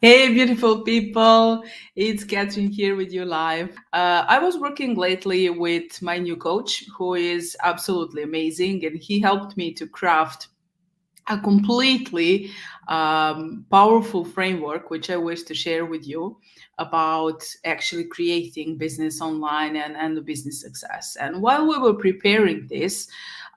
Hey, beautiful people. It's Catherine here with you live. I was working lately with my new coach, who is absolutely amazing, and he helped me to craft a completely powerful framework, which I wish to share with you about actually creating business online and the business success. And while we were preparing this,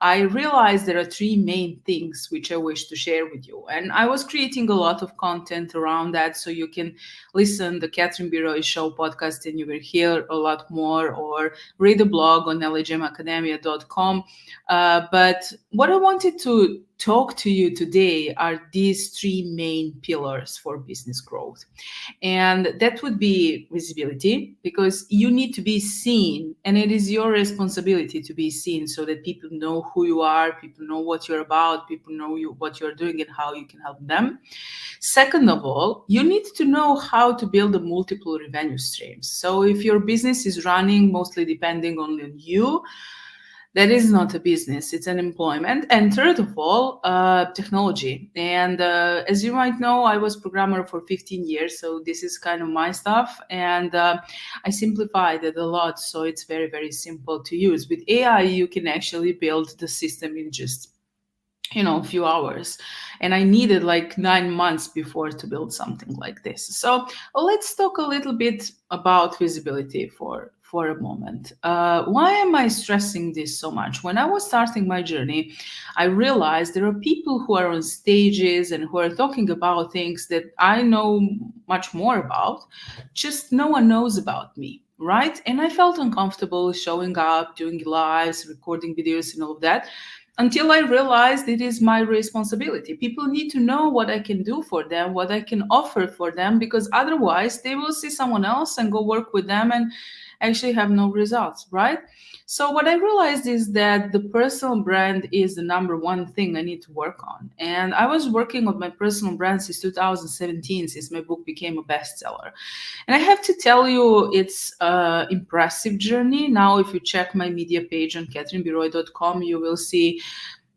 I realized there are three main things which I wish to share with you. And I was creating a lot of content around that, so you can listen the Catherine Biroy Show podcast and you will hear a lot more, or read the blog on lhmacademia.com. But what I wanted to talk to you today are these three main pillars for business growth. And that would be visibility, because you need to be seen, and it is your responsibility to be seen so that people know who you are, people know what you're about, people know what you're doing and how you can help them. Second of all, you need to know how to build a multiple revenue streams. So if your business is running mostly depending on you, that is not a business, it's an employment. And third of all, technology. And as you might know, I was programmer for 15 years, so this is kind of my stuff. And I simplified it a lot, so it's very, very simple to use. With AI, you can actually build the system in just a few hours, and I needed like 9 months before to build something like this. So let's talk a little bit about visibility for a moment. Why am I stressing this so much? When I was starting my journey, I realized there are people who are on stages and who are talking about things that I know much more about, just no one knows about me, right? And I felt uncomfortable showing up, doing lives, recording videos and all of that, until I realized it is my responsibility. People need to know what I can do for them, what I can offer for them, because otherwise they will see someone else and go work with them and actually have no results, right? So what I realized is that the personal brand is the number one thing I need to work on. And I was working on my personal brand since 2017, since my book became a bestseller. And I have to tell you, it's an impressive journey. Now, if you check my media page on catherinebiroy.com, you will see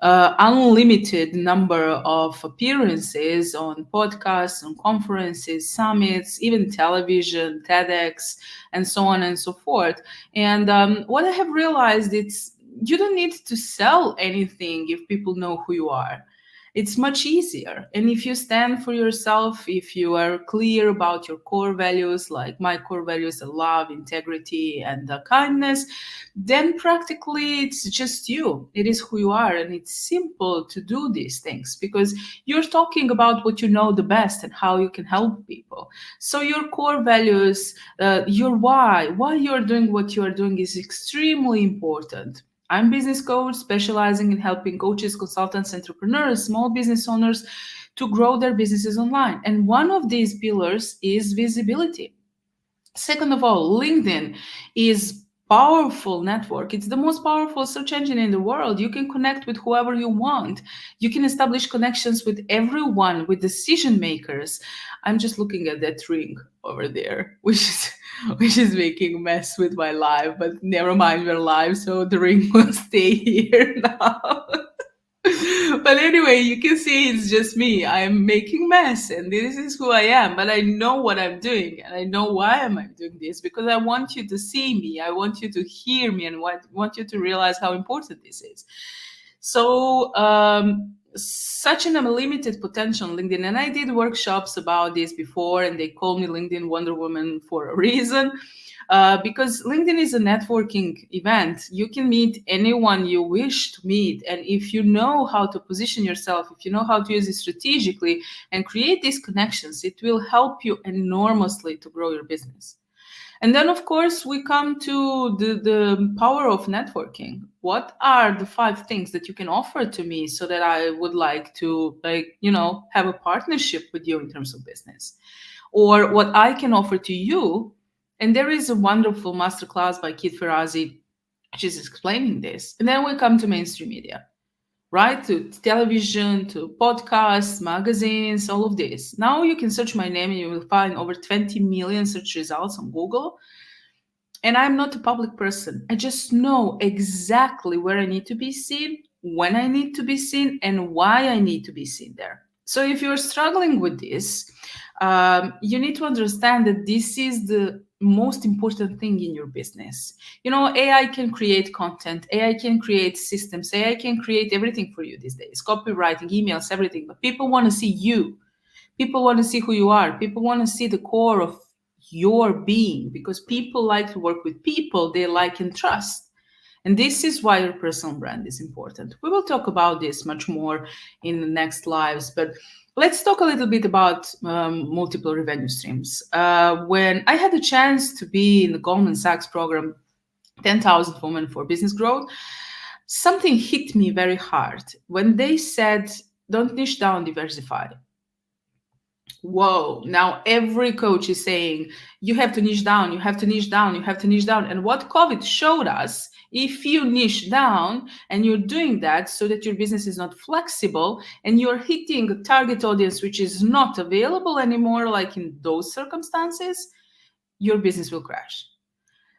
unlimited number of appearances on podcasts, on conferences, summits, even television, TEDx, and so on and so forth. And what I have realized, it's you don't need to sell anything if people know who you are. It's much easier. And if you stand for yourself, if you are clear about your core values, like my core values are love, integrity, and kindness, then practically it's just you. It is who you are. And it's simple to do these things because you're talking about what you know the best and how you can help people. So your core values, your why you're doing what you are doing is extremely important. I'm business coach specializing in helping coaches, consultants, entrepreneurs, small business owners to grow their businesses online. And one of these pillars is visibility. Second of all, LinkedIn is powerful network. It's the most powerful search engine in the world. You can connect with whoever you want. You can establish connections with everyone, with decision makers. I'm just looking at that ring over there, which is making a mess with my life, but never mind, we're live, so the ring will stay here now. But anyway, you can see it's just me. I'm making mess and this is who I am, but I know what I'm doing and I know why am I doing this, because I want you to see me. I want you to hear me and want you to realize how important this is. So such an unlimited potential on LinkedIn. And I did workshops about this before, and they call me LinkedIn Wonder Woman for a reason. Because LinkedIn is a networking event. You can meet anyone you wish to meet. And if you know how to position yourself, if you know how to use it strategically and create these connections, it will help you enormously to grow your business. And then, of course, we come to the power of networking. What are the 5 things that you can offer to me so that I would like to, have a partnership with you in terms of business? Or what I can offer to you. And there is a wonderful masterclass by Kit Ferrazzi, which is explaining this. And then we come to mainstream media, right? To television, to podcasts, magazines, all of this. Now you can search my name and you will find over 20 million search results on Google. And I'm not a public person. I just know exactly where I need to be seen, when I need to be seen, and why I need to be seen there. So if you're struggling with this, You need to understand that this is the most important thing in your business. You know, AI can create content, AI can create systems, AI can create everything for you these days, copywriting, emails, everything. But people want to see you. People want to see who you are. People want to see the core of your being, because people like to work with people they like and trust. And this is why your personal brand is important. We will talk about this much more in the next lives, but let's talk a little bit about multiple revenue streams. When I had the chance to be in the Goldman Sachs program, 10,000 Women for Business Growth, something hit me very hard when they said, don't niche down, diversify. Whoa, now every coach is saying you have to niche down, you have to niche down, you have to niche down. And what COVID showed us, if you niche down and you're doing that so that your business is not flexible and you're hitting a target audience which is not available anymore, like in those circumstances, your business will crash.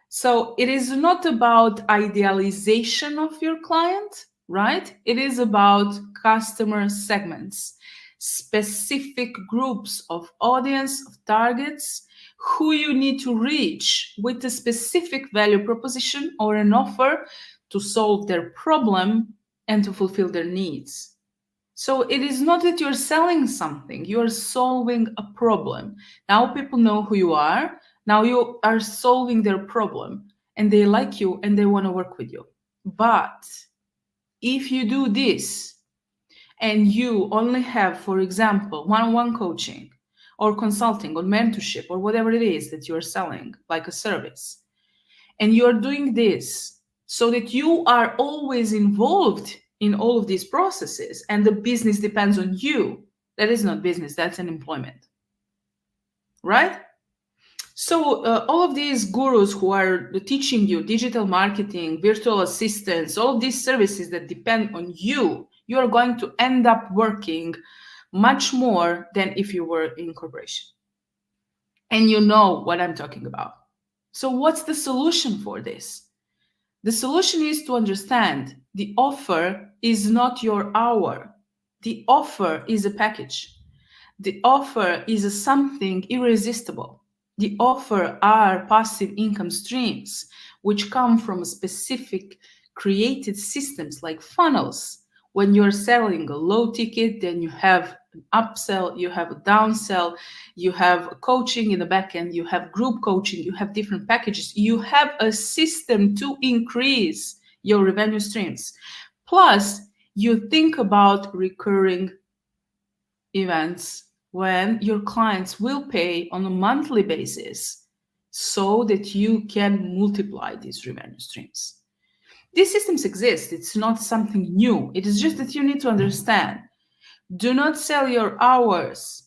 So it is not about idealization of your client, right? It is about customer segments, specific groups of audience, of targets, who you need to reach with a specific value proposition or an offer to solve their problem and to fulfill their needs. So it is not that you're selling something, you're solving a problem. Now people know who you are. Now you are solving their problem and they like you and they want to work with you. But if you do this and you only have, for example, one-on-one coaching or consulting or mentorship or whatever it is that you're selling, like a service, and you're doing this so that you are always involved in all of these processes and the business depends on you, that is not business, that's an employment, right? So all of these gurus who are teaching you digital marketing, virtual assistants, all of these services that depend on you, you are going to end up working much more than if you were in corporation. And you know what I'm talking about. So what's the solution for this? The solution is to understand the offer is not your hour. The offer is a package. The offer is a something irresistible. The offer are passive income streams, which come from specific created systems like funnels. When you're selling a low ticket, then you have an upsell, you have a downsell, you have coaching in the back end, you have group coaching, you have different packages, you have a system to increase your revenue streams. Plus, you think about recurring events when your clients will pay on a monthly basis so that you can multiply these revenue streams. These systems exist. It's not something new. It is just that you need to understand. Do not sell your hours.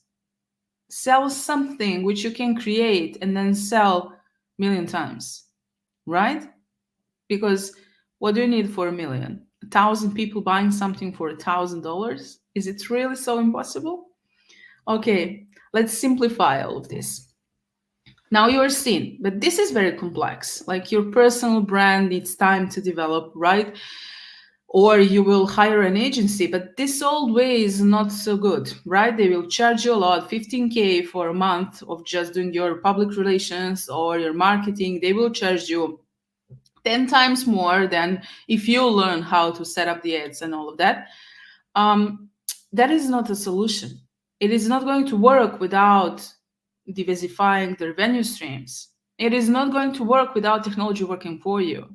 Sell something which you can create and then sell a million times, right? Because what do you need for 1,000,000? 1,000 people buying something for $1,000? Is it really so impossible? Okay, let's simplify all of this. Now you're seen, but this is very complex. Like your personal brand needs time to develop, right? Or you will hire an agency, but this old way is not so good, right? They will charge you a lot, 15K for a month of just doing your public relations or your marketing. They will charge you 10 times more than if you learn how to set up the ads and all of that. That is not a solution. It is not going to work without diversifying the revenue streams. It is not going to work without technology working for you.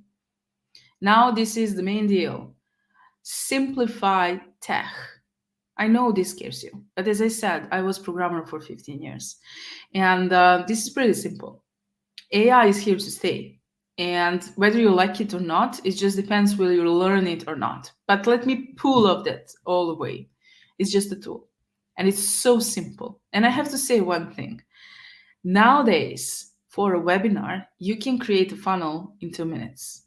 Now, this is the main deal. Simplify tech. I know this scares you, but as I said, I was programmer for 15 years. And this is pretty simple. AI is here to stay. And whether you like it or not, it just depends whether you learn it or not. But let me pull up that all the way. It's just a tool. And it's so simple. And I have to say one thing. Nowadays, for a webinar, you can create a funnel in 2 minutes.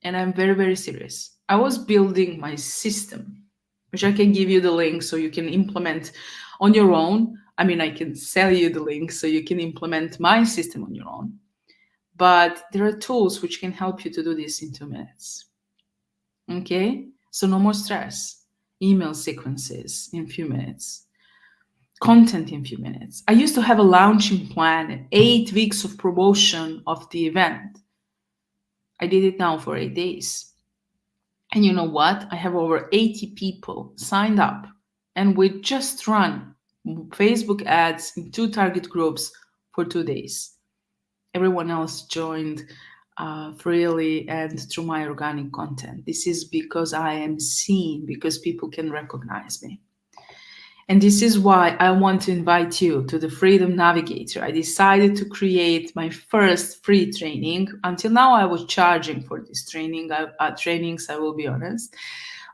And I'm very, very serious. I was building my system, which I can give you the link so you can implement on your own. I mean, I can sell you the link so you can implement my system on your own. But there are tools which can help you to do this in 2 minutes. Okay? So no more stress. Email sequences in a few minutes. content in few minutes. I used to have a launching plan and 8 weeks of promotion of the event. I did it now for 8 days. And you know what? I have over 80 people signed up, and we just run Facebook ads in 2 target groups for 2 days. Everyone else joined freely and through my organic content. This is because I am seen, because people can recognize me. And this is why I want to invite you to the Freedom Navigator. I decided to create my first free training. Until now, I was charging for this trainings, I will be honest.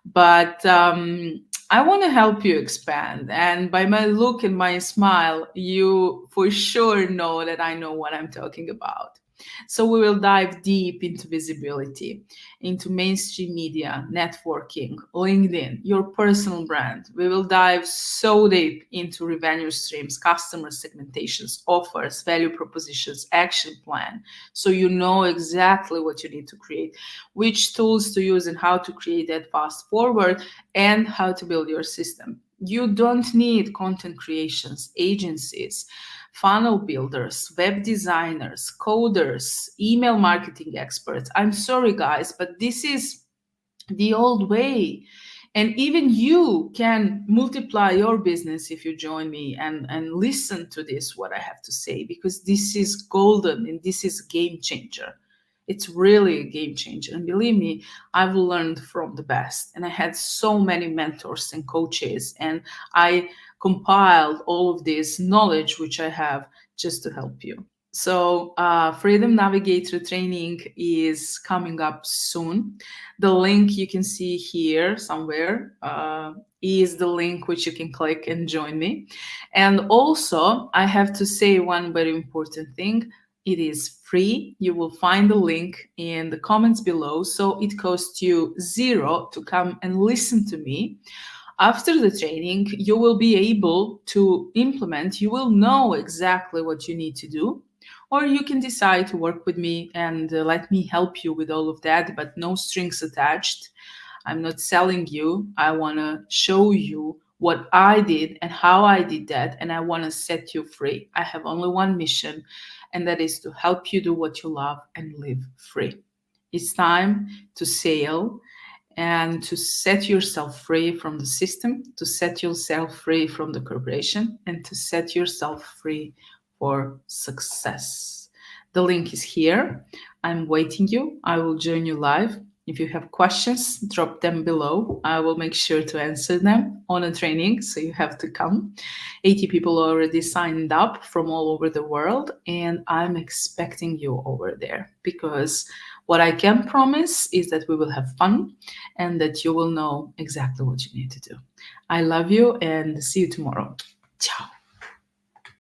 But I want to help you expand. And by my look and my smile, you for sure know that I know what I'm talking about. So we will dive deep into visibility, into mainstream media, networking, LinkedIn, your personal brand. We will dive so deep into revenue streams, customer segmentations, offers, value propositions, action plan. So you know exactly what you need to create, which tools to use and how to create that fast forward, and how to build your system. You don't need content creations, agencies, funnel builders, web designers, coders, email marketing experts. I'm sorry, guys, but this is the old way. And even you can multiply your business if you join me and listen to this, what I have to say, because this is golden and this is a game changer. It's really a game changer. And believe me, I've learned from the best. And I had so many mentors and coaches, and I compiled all of this knowledge which I have just to help you. So, Freedom Navigator training is coming up soon. The link you can see here somewhere is the link which you can click and join me. And also, I have to say one very important thing. It is free. You will find the link in the comments below. So it costs you 0 to come and listen to me. After the training, you will be able to implement, you will know exactly what you need to do. Or you can decide to work with me and let me help you with all of that, but no strings attached. I'm not selling you. I want to show you what I did and how I did that, and I want to set you free. I have only one mission, and that is to help you do what you love and live free. It's time to sail and to set yourself free from the system, to set yourself free from the corporation, and to set yourself free for success. The link is here. I'm waiting you. I will join you live. If you have questions, drop them below. I will make sure to answer them on a training, so you have to come. 80 people already signed up from all over the world, and I'm expecting you over there, because what I can promise is that we will have fun and that you will know exactly what you need to do. I love you and see you tomorrow. Ciao.